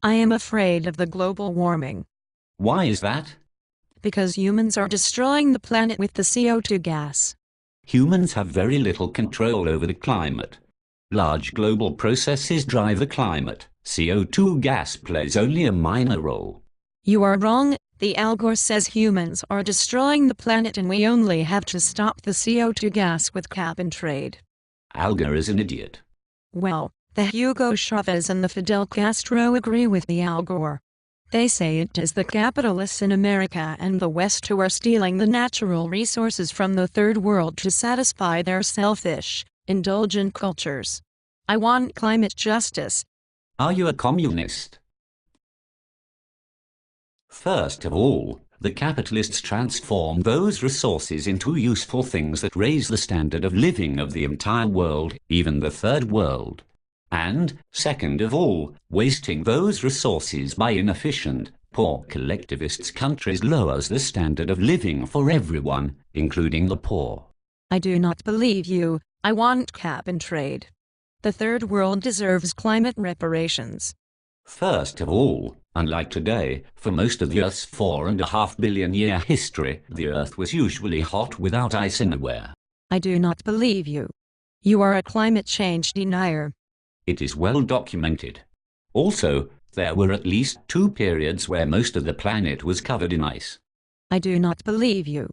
I am afraid of the global warming. Why is that? Because humans are destroying the planet with the CO2 gas. Humans have very little control over the climate. Large global processes drive the climate. CO2 gas plays only a minor role. You are wrong. The Al Gore says humans are destroying the planet and we only have to stop the CO2 gas with cap and trade. Al Gore is an idiot. Well, the Hugo Chavez and the Fidel Castro agree with the Al Gore. They say it is the capitalists in America and the West who are stealing the natural resources from the Third World to satisfy their selfish, indulgent cultures. I want climate justice. Are you a communist? First of all, the capitalists transform those resources into useful things that raise the standard of living of the entire world, even the Third World. And, second of all, wasting those resources by inefficient, poor collectivist countries lowers the standard of living for everyone, including the poor. I do not believe you. I want cap and trade. The Third World deserves climate reparations. First of all, unlike today, for most of the Earth's 4.5 billion year history, the Earth was usually hot without ice anywhere. I do not believe you. You are a climate change denier. It is well documented. Also, there were at least 2 periods where most of the planet was covered in ice. I do not believe you.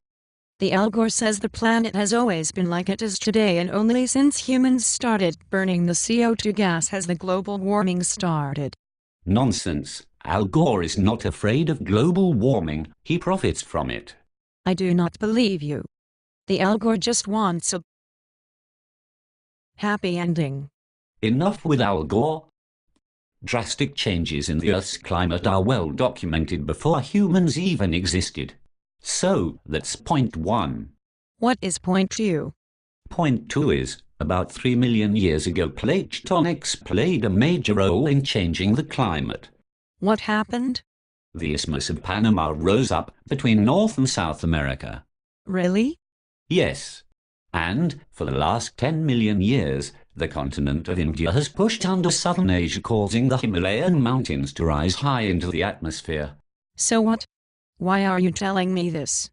The Al Gore says the planet has always been like it is today, and only since humans started burning the CO2 gas has the global warming started. Nonsense. Al Gore is not afraid of global warming, he profits from it. I do not believe you. The Al Gore just wants a happy ending. Enough with Al Gore. Drastic changes in the Earth's climate are well documented before humans even existed. So, that's point 1. What is point 2? Point 2 is, about 3 million years ago plate tectonics played a major role in changing the climate. What happened? The Isthmus of Panama rose up between North and South America. Really? Yes. And, for the last 10 million years, the continent of India has pushed under southern Asia, causing the Himalayan mountains to rise high into the atmosphere. So what? Why are you telling me this?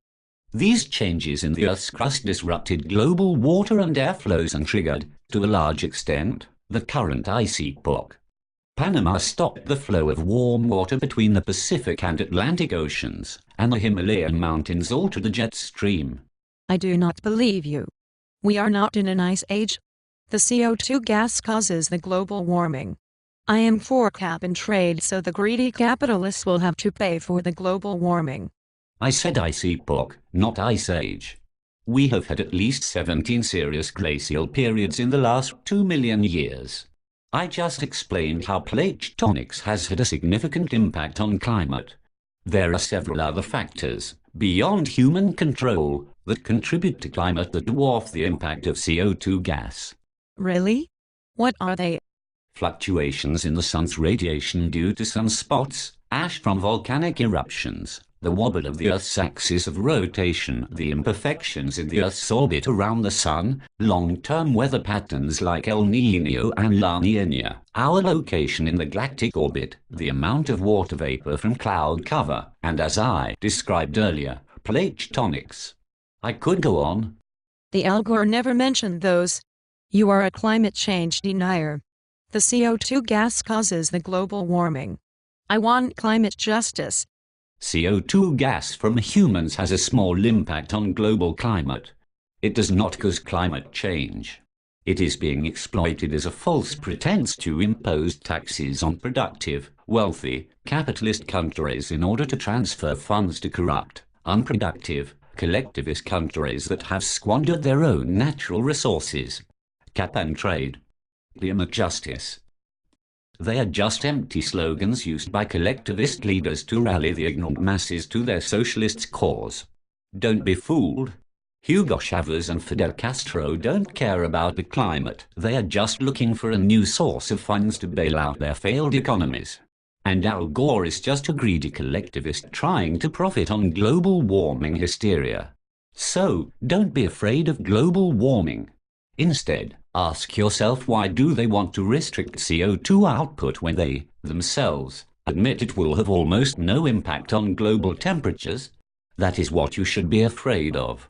These changes in the Earth's crust disrupted global water and air flows and triggered, to a large extent, the current ice epoch. Panama stopped the flow of warm water between the Pacific and Atlantic Oceans, and the Himalayan mountains altered the jet stream. I do not believe you. We are not in an ice age. The CO2 gas causes the global warming. I am for cap and trade, so the greedy capitalists will have to pay for the global warming. I said ice epoch, not ice age. We have had at least 17 serious glacial periods in the last 2 million years. I just explained how plate tectonics has had a significant impact on climate. There are several other factors, beyond human control, that contribute to climate that dwarf the impact of CO2 gas. Really? What are they? Fluctuations in the sun's radiation due to sunspots, ash from volcanic eruptions, the wobble of the Earth's axis of rotation, the imperfections in the Earth's orbit around the sun, long-term weather patterns like El Niño and La Niña, our location in the galactic orbit, the amount of water vapor from cloud cover, and as I described earlier, plate tectonics. I could go on. The Al Gore never mentioned those. You are a climate change denier. The CO2 gas causes the global warming. I want climate justice. CO2 gas from humans has a small impact on global climate. It does not cause climate change. It is being exploited as a false pretense to impose taxes on productive, wealthy, capitalist countries in order to transfer funds to corrupt, unproductive, collectivist countries that have squandered their own natural resources. Cap and trade. Climate justice. They are just empty slogans used by collectivist leaders to rally the ignorant masses to their socialist cause. Don't be fooled. Hugo Chavez and Fidel Castro don't care about the climate. They are just looking for a new source of funds to bail out their failed economies. And Al Gore is just a greedy collectivist trying to profit on global warming hysteria. So, don't be afraid of global warming. Instead, ask yourself, why do they want to restrict CO2 output when they, themselves, admit it will have almost no impact on global temperatures, that is what you should be afraid of.